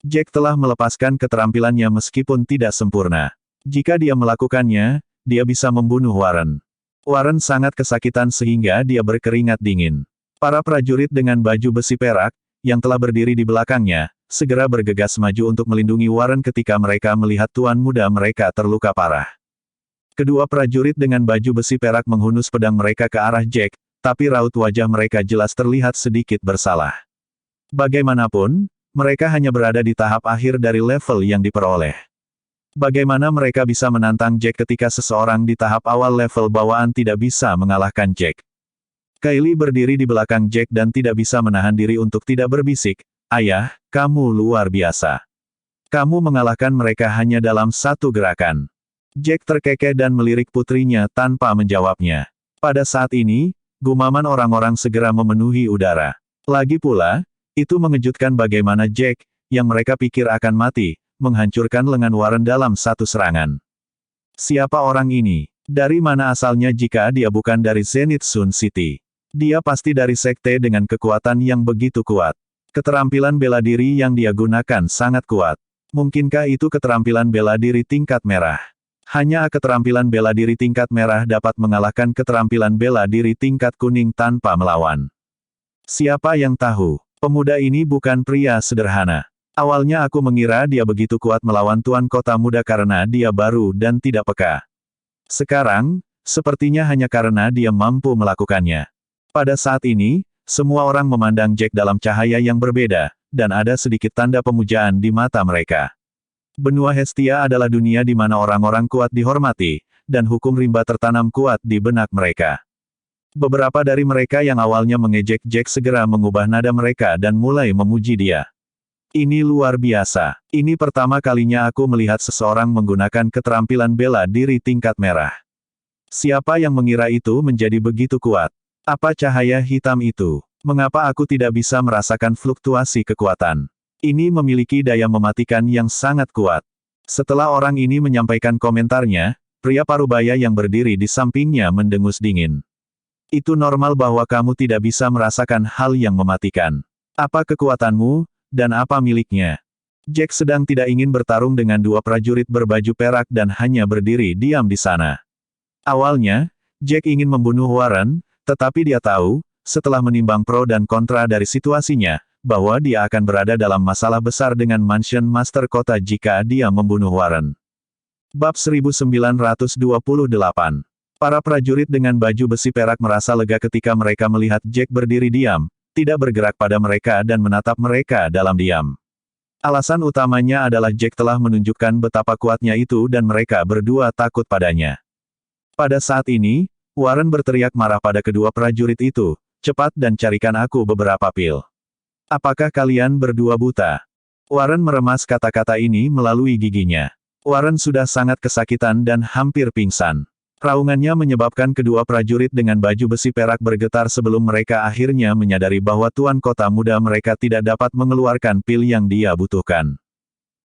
Jack telah melepaskan keterampilannya meskipun tidak sempurna. Jika dia melakukannya, dia bisa membunuh Warren. Warren sangat kesakitan sehingga dia berkeringat dingin. Para prajurit dengan baju besi perak, yang telah berdiri di belakangnya, segera bergegas maju untuk melindungi Warren ketika mereka melihat tuan muda mereka terluka parah. Kedua prajurit dengan baju besi perak menghunus pedang mereka ke arah Jack, tapi raut wajah mereka jelas terlihat sedikit bersalah. Bagaimanapun, mereka hanya berada di tahap akhir dari level yang diperoleh. Bagaimana mereka bisa menantang Jack ketika seseorang di tahap awal level bawaan tidak bisa mengalahkan Jack? Kylie berdiri di belakang Jack dan tidak bisa menahan diri untuk tidak berbisik, "Ayah, kamu luar biasa. Kamu mengalahkan mereka hanya dalam satu gerakan." Jack terkekeh dan melirik putrinya tanpa menjawabnya. Pada saat ini, gumaman orang-orang segera memenuhi udara. Lagi pula, itu mengejutkan bagaimana Jack, yang mereka pikir akan mati, menghancurkan lengan Warren dalam satu serangan. Siapa orang ini? Dari mana asalnya jika dia bukan dari Zenith Sun City? Dia pasti dari sekte dengan kekuatan yang begitu kuat. Keterampilan bela diri yang dia gunakan sangat kuat. Mungkinkah itu keterampilan bela diri tingkat merah? Hanya keterampilan bela diri tingkat merah dapat mengalahkan keterampilan bela diri tingkat kuning tanpa melawan. Siapa yang tahu, pemuda ini bukan pria sederhana. Awalnya aku mengira dia begitu kuat melawan Tuan Kota Muda karena dia baru dan tidak peka. Sekarang, sepertinya hanya karena dia mampu melakukannya. Pada saat ini, semua orang memandang Jack dalam cahaya yang berbeda, dan ada sedikit tanda pemujaan di mata mereka. Benua Hestia adalah dunia di mana orang-orang kuat dihormati, dan hukum rimba tertanam kuat di benak mereka. Beberapa dari mereka yang awalnya mengejek Jack segera mengubah nada mereka dan mulai memuji dia. Ini luar biasa. Ini pertama kalinya aku melihat seseorang menggunakan keterampilan bela diri tingkat merah. Siapa yang mengira itu menjadi begitu kuat? Apa cahaya hitam itu? Mengapa aku tidak bisa merasakan fluktuasi kekuatan? Ini memiliki daya mematikan yang sangat kuat. Setelah orang ini menyampaikan komentarnya, pria parubaya yang berdiri di sampingnya mendengus dingin. Itu normal bahwa kamu tidak bisa merasakan hal yang mematikan. Apa kekuatanmu, dan apa miliknya? Jack sedang tidak ingin bertarung dengan dua prajurit berbaju perak dan hanya berdiri diam di sana. Awalnya, Jack ingin membunuh Warren, tetapi dia tahu, setelah menimbang pro dan kontra dari situasinya, bahwa dia akan berada dalam masalah besar dengan Mansion Master Kota jika dia membunuh Warren. Bab 1928. Para prajurit dengan baju besi perak merasa lega ketika mereka melihat Jack berdiri diam, tidak bergerak pada mereka dan menatap mereka dalam diam. Alasan utamanya adalah Jack telah menunjukkan betapa kuatnya itu dan mereka berdua takut padanya. Pada saat ini, Warren berteriak marah pada kedua prajurit itu, cepat dan carikan aku beberapa pil. Apakah kalian berdua buta? Warren meremas kata-kata ini melalui giginya. Warren sudah sangat kesakitan dan hampir pingsan. Raungannya menyebabkan kedua prajurit dengan baju besi perak bergetar sebelum mereka akhirnya menyadari bahwa Tuan Kota Muda mereka tidak dapat mengeluarkan pil yang dia butuhkan.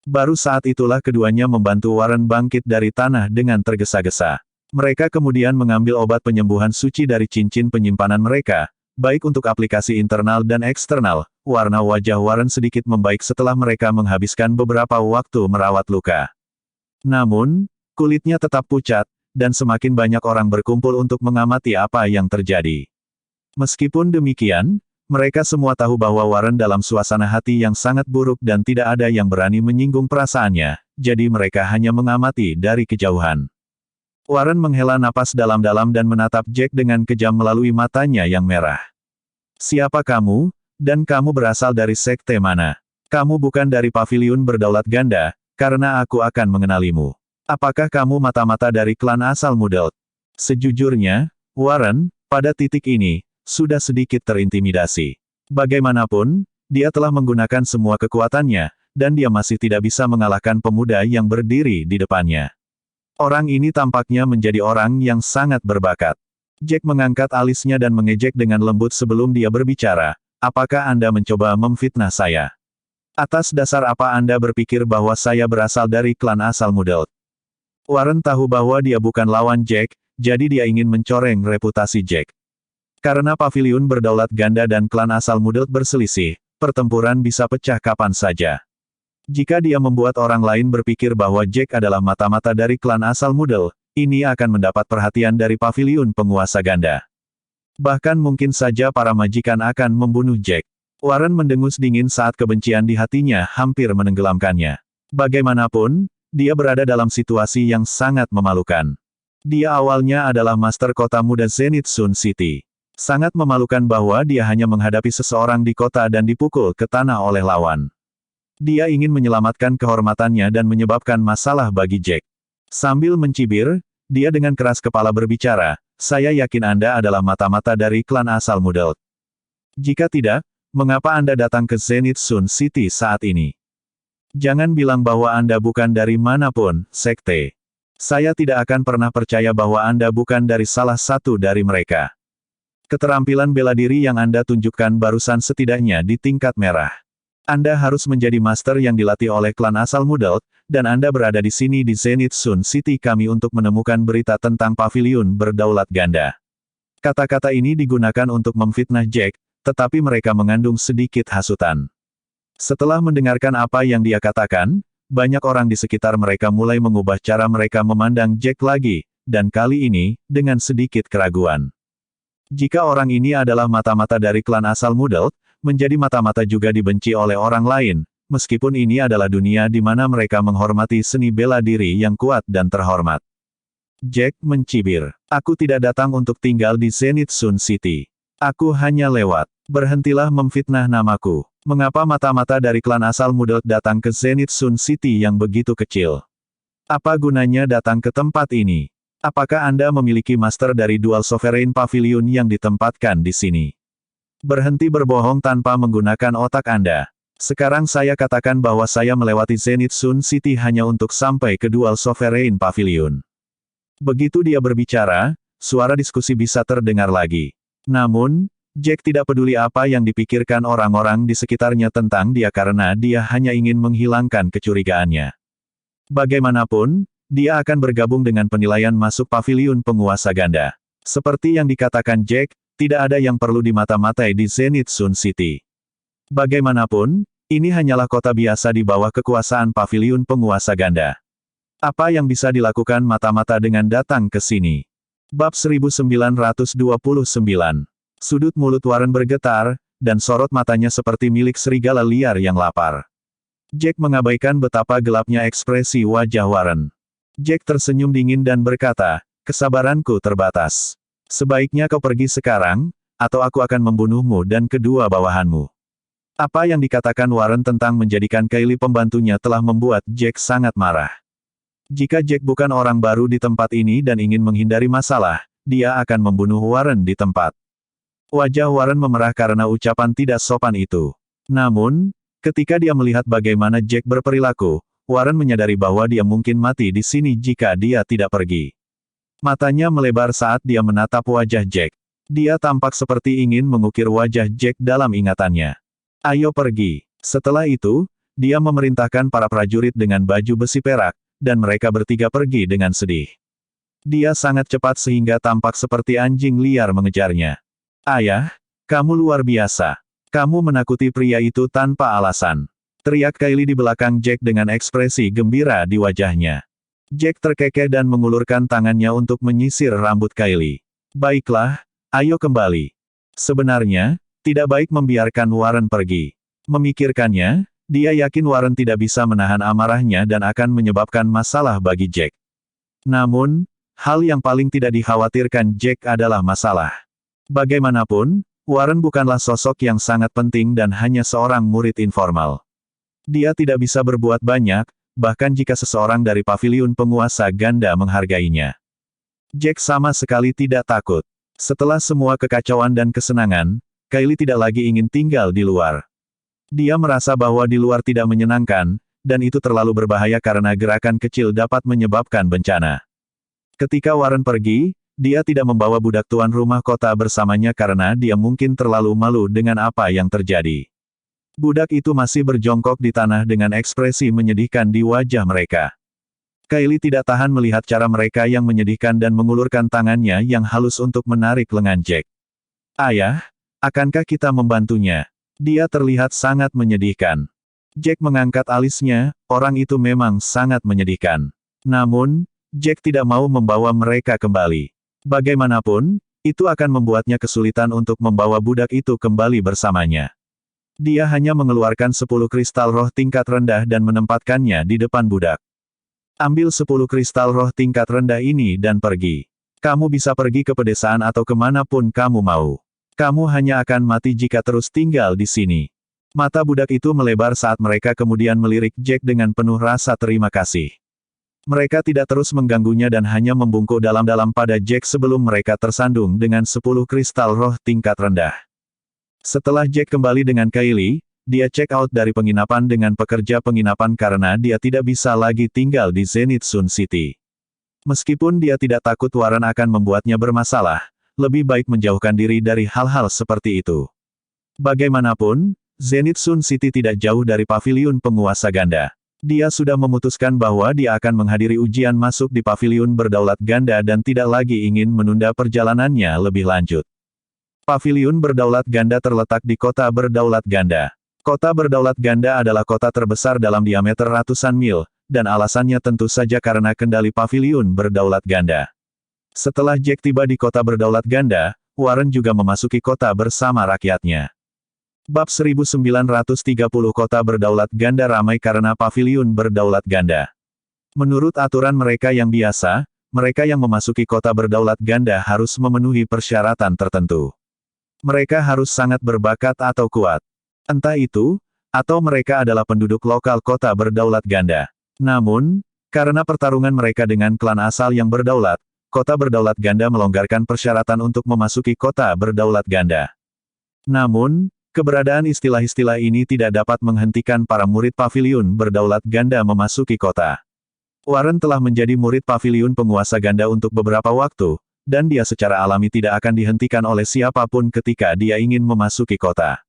Baru saat itulah keduanya membantu Warren bangkit dari tanah dengan tergesa-gesa. Mereka kemudian mengambil obat penyembuhan suci dari cincin penyimpanan mereka, baik untuk aplikasi internal dan eksternal. Warna wajah Warren sedikit membaik setelah mereka menghabiskan beberapa waktu merawat luka. Namun, kulitnya tetap pucat, dan semakin banyak orang berkumpul untuk mengamati apa yang terjadi. Meskipun demikian, mereka semua tahu bahwa Warren dalam suasana hati yang sangat buruk dan tidak ada yang berani menyinggung perasaannya, jadi mereka hanya mengamati dari kejauhan. Warren menghela napas dalam-dalam dan menatap Jack dengan kejam melalui matanya yang merah. Siapa kamu, dan kamu berasal dari sekte mana? Kamu bukan dari paviliun berdaulat ganda, karena aku akan mengenalimu. Apakah kamu mata-mata dari klan asal Mudelt? Sejujurnya, Warren, pada titik ini, sudah sedikit terintimidasi. Bagaimanapun, dia telah menggunakan semua kekuatannya, dan dia masih tidak bisa mengalahkan pemuda yang berdiri di depannya. Orang ini tampaknya menjadi orang yang sangat berbakat. Jack mengangkat alisnya dan mengejek dengan lembut sebelum dia berbicara. Apakah Anda mencoba memfitnah saya? Atas dasar apa Anda berpikir bahwa saya berasal dari klan asal Mudelt? Warren tahu bahwa dia bukan lawan Jack, jadi dia ingin mencoreng reputasi Jack. Karena paviliun berdaulat ganda dan klan asal Mudelt berselisih, pertempuran bisa pecah kapan saja. Jika dia membuat orang lain berpikir bahwa Jack adalah mata-mata dari klan asal Mudel, ini akan mendapat perhatian dari paviliun penguasa ganda. Bahkan mungkin saja para majikan akan membunuh Jack. Warren mendengus dingin saat kebencian di hatinya hampir menenggelamkannya. Bagaimanapun, dia berada dalam situasi yang sangat memalukan. Dia awalnya adalah Master Kota Muda Zenith Sun City. Sangat memalukan bahwa dia hanya menghadapi seseorang di kota dan dipukul ke tanah oleh lawan. Dia ingin menyelamatkan kehormatannya dan menyebabkan masalah bagi Jack. Sambil mencibir, dia dengan keras kepala berbicara, saya yakin Anda adalah mata-mata dari klan asal Mudelt. Jika tidak, mengapa Anda datang ke Zenith Sun City saat ini? Jangan bilang bahwa Anda bukan dari manapun, sekte. Saya tidak akan pernah percaya bahwa Anda bukan dari salah satu dari mereka. Keterampilan bela diri yang Anda tunjukkan barusan setidaknya di tingkat merah. Anda harus menjadi master yang dilatih oleh klan asal Mudelt, dan Anda berada di sini di Zenith Sun City kami untuk menemukan berita tentang paviliun berdaulat ganda. Kata-kata ini digunakan untuk memfitnah Jack, tetapi mereka mengandung sedikit hasutan. Setelah mendengarkan apa yang dia katakan, banyak orang di sekitar mereka mulai mengubah cara mereka memandang Jack lagi, dan kali ini, dengan sedikit keraguan. Jika orang ini adalah mata-mata dari klan asal Mudelt, menjadi mata-mata juga dibenci oleh orang lain, meskipun ini adalah dunia di mana mereka menghormati seni bela diri yang kuat dan terhormat. Jack mencibir. Aku tidak datang untuk tinggal di Zenith Sun City. Aku hanya lewat. Berhentilah memfitnah namaku. Mengapa mata-mata dari klan asal Mudelt datang ke Zenith Sun City yang begitu kecil? Apa gunanya datang ke tempat ini? Apakah Anda memiliki master dari Dual Sovereign Pavilion yang ditempatkan di sini? Berhenti berbohong tanpa menggunakan otak Anda. Sekarang saya katakan bahwa saya melewati Zenith Sun City hanya untuk sampai ke Dual Sovereign Pavilion. Begitu dia berbicara, suara diskusi bisa terdengar lagi. Namun, Jack tidak peduli apa yang dipikirkan orang-orang di sekitarnya tentang dia karena dia hanya ingin menghilangkan kecurigaannya. Bagaimanapun, dia akan bergabung dengan penilaian masuk paviliun penguasa ganda. Seperti yang dikatakan Jack, tidak ada yang perlu dimata-matai di Zenith Sun City. Bagaimanapun, ini hanyalah kota biasa di bawah kekuasaan paviliun penguasa ganda. Apa yang bisa dilakukan mata-mata dengan datang ke sini? Bab 1929. Sudut mulut Warren bergetar, dan sorot matanya seperti milik serigala liar yang lapar. Jack mengabaikan betapa gelapnya ekspresi wajah Warren. Jack tersenyum dingin dan berkata, kesabaranku terbatas. Sebaiknya kau pergi sekarang, atau aku akan membunuhmu dan kedua bawahanmu. Apa yang dikatakan Warren tentang menjadikan Kylie pembantunya telah membuat Jack sangat marah. Jika Jack bukan orang baru di tempat ini dan ingin menghindari masalah, dia akan membunuh Warren di tempat. Wajah Warren memerah karena ucapan tidak sopan itu. Namun, ketika dia melihat bagaimana Jack berperilaku, Warren menyadari bahwa dia mungkin mati di sini jika dia tidak pergi. Matanya melebar saat dia menatap wajah Jack. Dia tampak seperti ingin mengukir wajah Jack dalam ingatannya. Ayo pergi. Setelah itu, dia memerintahkan para prajurit dengan baju besi perak, dan mereka bertiga pergi dengan sedih. Dia sangat cepat sehingga tampak seperti anjing liar mengejarnya. Ayah, kamu luar biasa. Kamu menakuti pria itu tanpa alasan. Teriak Kylie di belakang Jack dengan ekspresi gembira di wajahnya. Jack terkekeh dan mengulurkan tangannya untuk menyisir rambut Kylie. Baiklah, ayo kembali. Sebenarnya, tidak baik membiarkan Warren pergi. Memikirkannya, dia yakin Warren tidak bisa menahan amarahnya dan akan menyebabkan masalah bagi Jack. Namun, hal yang paling tidak dikhawatirkan Jack adalah masalah. Bagaimanapun, Warren bukanlah sosok yang sangat penting dan hanya seorang murid informal. Dia tidak bisa berbuat banyak, bahkan jika seseorang dari paviliun penguasa ganda menghargainya. Jack sama sekali tidak takut. Setelah semua kekacauan dan kesenangan, Kylie tidak lagi ingin tinggal di luar. Dia merasa bahwa di luar tidak menyenangkan, dan itu terlalu berbahaya karena gerakan kecil dapat menyebabkan bencana. Ketika Warren pergi, dia tidak membawa budak tuan rumah kota bersamanya karena dia mungkin terlalu malu dengan apa yang terjadi. Budak itu masih berjongkok di tanah dengan ekspresi menyedihkan di wajah mereka. Kylie tidak tahan melihat cara mereka yang menyedihkan dan mengulurkan tangannya yang halus untuk menarik lengan Jack. Ayah, akankah kita membantunya? Dia terlihat sangat menyedihkan. Jack mengangkat alisnya, orang itu memang sangat menyedihkan. Namun, Jack tidak mau membawa mereka kembali. Bagaimanapun, itu akan membuatnya kesulitan untuk membawa budak itu kembali bersamanya. Dia hanya mengeluarkan 10 kristal roh tingkat rendah dan menempatkannya di depan budak. Ambil 10 kristal roh tingkat rendah ini dan pergi. Kamu bisa pergi ke pedesaan atau kemanapun kamu mau. Kamu hanya akan mati jika terus tinggal di sini. Mata budak itu melebar saat mereka kemudian melirik Jack dengan penuh rasa terima kasih. Mereka tidak terus mengganggunya dan hanya membungkuk dalam-dalam pada Jack sebelum mereka tersandung dengan 10 kristal roh tingkat rendah. Setelah Jack kembali dengan Kylie, dia check out dari penginapan dengan pekerja penginapan karena dia tidak bisa lagi tinggal di Zenith Sun City. Meskipun dia tidak takut Warren akan membuatnya bermasalah, lebih baik menjauhkan diri dari hal-hal seperti itu. Bagaimanapun, Zenith Sun City tidak jauh dari paviliun penguasa ganda. Dia sudah memutuskan bahwa dia akan menghadiri ujian masuk di paviliun berdaulat ganda dan tidak lagi ingin menunda perjalanannya lebih lanjut. Paviliun berdaulat ganda terletak di kota berdaulat ganda. Kota berdaulat ganda adalah kota terbesar dalam diameter ratusan mil, dan alasannya tentu saja karena kendali paviliun berdaulat ganda. Setelah Jack tiba di kota berdaulat ganda, Warren juga memasuki kota bersama rakyatnya. Bab 1930 Kota Berdaulat Ganda ramai karena paviliun berdaulat ganda. Menurut aturan mereka yang biasa, mereka yang memasuki kota berdaulat ganda harus memenuhi persyaratan tertentu. Mereka harus sangat berbakat atau kuat. Entah itu, atau mereka adalah penduduk lokal kota berdaulat ganda. Namun, karena pertarungan mereka dengan klan asal yang berdaulat, kota berdaulat ganda melonggarkan persyaratan untuk memasuki kota berdaulat ganda. Namun, keberadaan istilah-istilah ini tidak dapat menghentikan para murid paviliun berdaulat ganda memasuki kota. Warren telah menjadi murid paviliun penguasa ganda untuk beberapa waktu, dan dia secara alami tidak akan dihentikan oleh siapapun ketika dia ingin memasuki kota.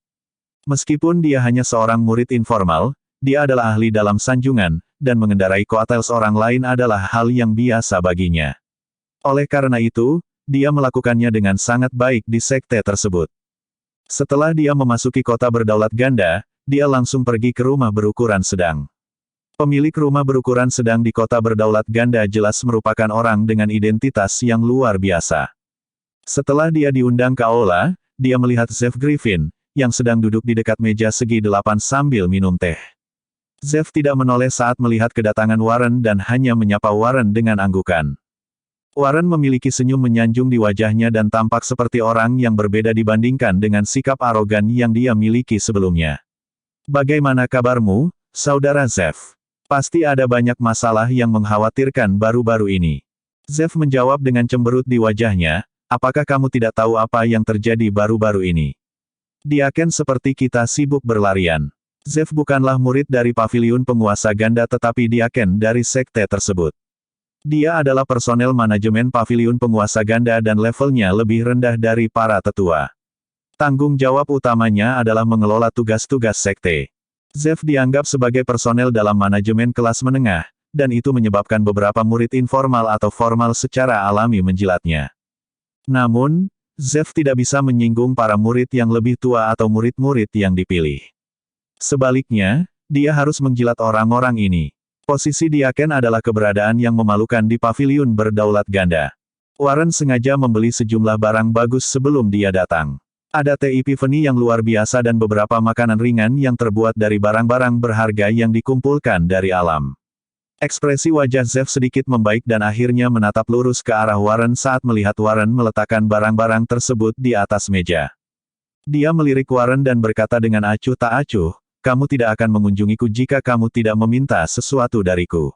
Meskipun dia hanya seorang murid informal, dia adalah ahli dalam sanjungan, dan mengendarai coattails orang lain adalah hal yang biasa baginya. Oleh karena itu, dia melakukannya dengan sangat baik di sekte tersebut. Setelah dia memasuki kota berdaulat ganda, dia langsung pergi ke rumah berukuran sedang. Pemilik rumah berukuran sedang di kota berdaulat ganda jelas merupakan orang dengan identitas yang luar biasa. Setelah dia diundang ke aula, dia melihat Zeff Griffin, yang sedang duduk di dekat meja segi delapan sambil minum teh. Zeff tidak menoleh saat melihat kedatangan Warren dan hanya menyapa Warren dengan anggukan. Warren memiliki senyum menyanjung di wajahnya dan tampak seperti orang yang berbeda dibandingkan dengan sikap arogan yang dia miliki sebelumnya. "Bagaimana kabarmu, Saudara Zeff? Pasti ada banyak masalah yang mengkhawatirkan baru-baru ini." Zeff menjawab dengan cemberut di wajahnya, "Apakah kamu tidak tahu apa yang terjadi baru-baru ini? Diaken seperti kita sibuk berlarian." Zeff bukanlah murid dari paviliun penguasa ganda tetapi diaken dari sekte tersebut. Dia adalah personel manajemen paviliun penguasa ganda dan levelnya lebih rendah dari para tetua. Tanggung jawab utamanya adalah mengelola tugas-tugas sekte. Zeff dianggap sebagai personel dalam manajemen kelas menengah, dan itu menyebabkan beberapa murid informal atau formal secara alami menjilatnya. Namun, Zeff tidak bisa menyinggung para murid yang lebih tua atau murid-murid yang dipilih. Sebaliknya, dia harus menjilat orang-orang ini. Posisi diaken adalah keberadaan yang memalukan di paviliun berdaulat ganda. Warren sengaja membeli sejumlah barang bagus sebelum dia datang. Ada teh Epiphany yang luar biasa dan beberapa makanan ringan yang terbuat dari barang-barang berharga yang dikumpulkan dari alam. Ekspresi wajah Zeff sedikit membaik dan akhirnya menatap lurus ke arah Warren saat melihat Warren meletakkan barang-barang tersebut di atas meja. Dia melirik Warren dan berkata dengan acuh tak acuh, "Kamu tidak akan mengunjungiku jika kamu tidak meminta sesuatu dariku.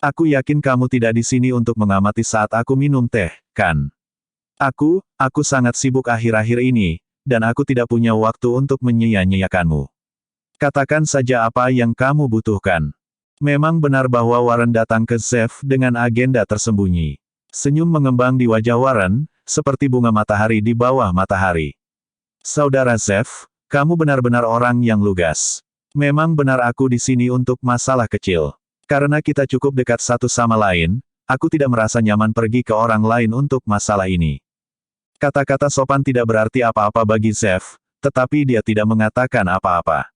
Aku yakin kamu tidak di sini untuk mengamati saat aku minum teh, kan? Aku sangat sibuk akhir-akhir ini, dan aku tidak punya waktu untuk menyia-nyiakanmu. Katakan saja apa yang kamu butuhkan." Memang benar bahwa Warren datang ke Zeff dengan agenda tersembunyi. Senyum mengembang di wajah Warren, seperti bunga matahari di bawah matahari. "Saudara Zeff, kamu benar-benar orang yang lugas. Memang benar aku di sini untuk masalah kecil. Karena kita cukup dekat satu sama lain, aku tidak merasa nyaman pergi ke orang lain untuk masalah ini." Kata-kata sopan tidak berarti apa-apa bagi Zeff, tetapi dia tidak mengatakan apa-apa.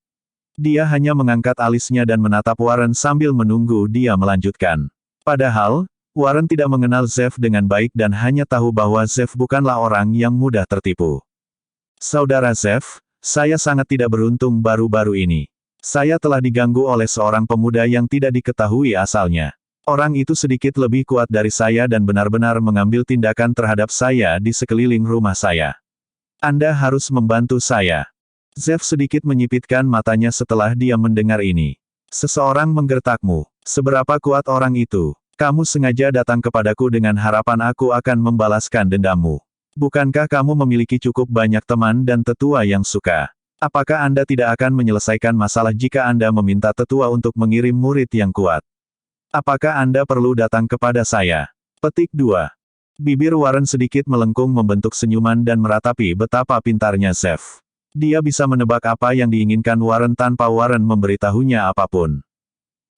Dia hanya mengangkat alisnya dan menatap Warren sambil menunggu dia melanjutkan. Padahal, Warren tidak mengenal Zeff dengan baik dan hanya tahu bahwa Zeff bukanlah orang yang mudah tertipu. "Saudara Zeff, saya sangat tidak beruntung baru-baru ini. Saya telah diganggu oleh seorang pemuda yang tidak diketahui asalnya. Orang itu sedikit lebih kuat dari saya dan benar-benar mengambil tindakan terhadap saya di sekeliling rumah saya. Anda harus membantu saya." Zeff sedikit menyipitkan matanya setelah dia mendengar ini. "Seseorang menggertakmu. Seberapa kuat orang itu? Kamu sengaja datang kepadaku dengan harapan aku akan membalaskan dendammu. Bukankah kamu memiliki cukup banyak teman dan tetua yang suka? Apakah Anda tidak akan menyelesaikan masalah jika Anda meminta tetua untuk mengirim murid yang kuat? Apakah Anda perlu datang kepada saya?" Petik 2. Bibir Warren sedikit melengkung membentuk senyuman dan meratapi betapa pintarnya Zeff. Dia bisa menebak apa yang diinginkan Warren tanpa Warren memberitahunya apapun.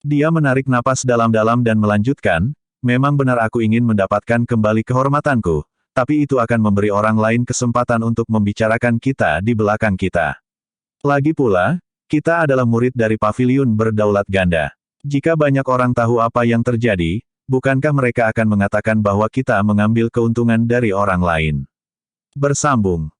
Dia menarik napas dalam-dalam dan melanjutkan, "Memang benar aku ingin mendapatkan kembali kehormatanku, tapi itu akan memberi orang lain kesempatan untuk membicarakan kita di belakang kita. Lagi pula, kita adalah murid dari paviliun berdaulat ganda. Jika banyak orang tahu apa yang terjadi, bukankah mereka akan mengatakan bahwa kita mengambil keuntungan dari orang lain? Bersambung.